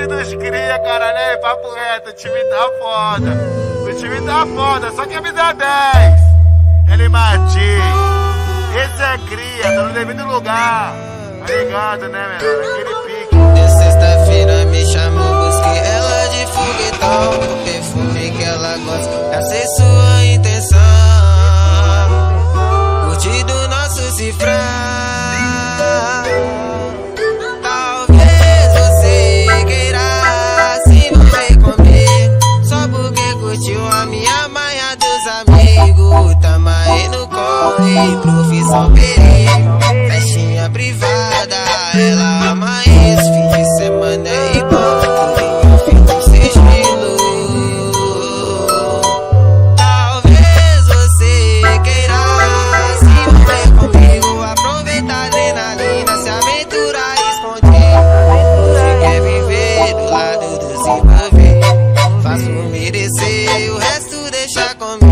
time dos cria, caralho. Aí, papo reto, o time tá foda. O time tá foda, só que a vida é 10. Ele Martins. Esse é cria, tá no devido lugar. Tá ligado, né, meu? Aquele pique. De sexta-feira me chamou, busquei ela de foguetão. O perfume que ela gosta, eu sei sua intenção. Curtir do nosso cifrão. Talvez você queira se envolver comigo, só porque curtiu a minha manha dos amigos. Tamo aí no corre, profissão perigo, festinha privada, ela ama isso. Fim de semana é igual, eu fico sem estilo. Talvez você queira se envolver comigo, aproveitar a adrenalina, se aventurar escondido. Hoje quer viver do lado dos envolvidos, faço merecer, o resto deixa comigo.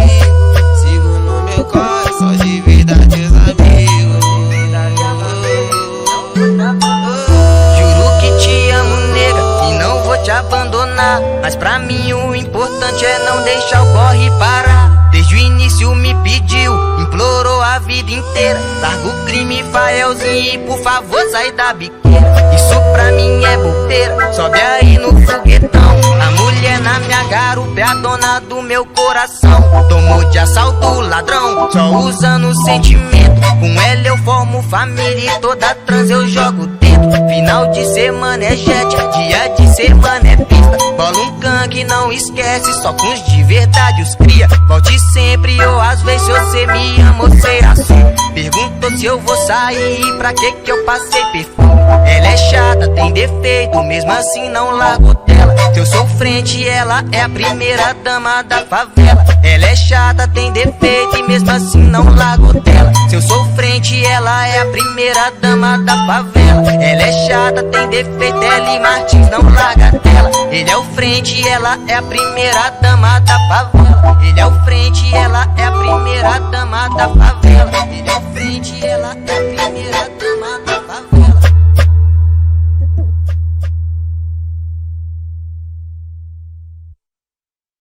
Sigo no meu corre, só de verdade os amigos. Juro que te amo, nega, e não vou te abandonar. Mas pra mim o importante é não deixar o corre parar. Desde o início me pediu, implorou a vida inteira. Larga o crime, Faelzinho, e por favor sai da biqueira. Isso pra mim é bobeira, sobe aí no foguetão. A mulher na minha garupa é a dona do meu coração. Tomou de assalto o ladrão, só usando sentimento. Com ela eu formo família e toda trans eu jogo dentro. Final de semana é jet, dia de semana é pista. Bola um gangue, não esquece, só com os de verdade os cria. Volte sempre ou às vezes você me ama, você assume. Perguntou se eu vou sair, pra que eu passei perfume. Ela é chata, tem defeito, mesmo assim não largo dela. Se eu sou frente, ela é a primeira dama da favela. Ela é chata, tem defeito e mesmo assim não largo dela. Se eu sou frente, ela é a primeira dama da favela. Ela é chata, tem defeito, L Martins não larga dela. Ele é o frente, ela é a primeira dama da favela. Ele é o frente, ela é a primeira dama da favela. Ele é o frente, ela é a primeira dama.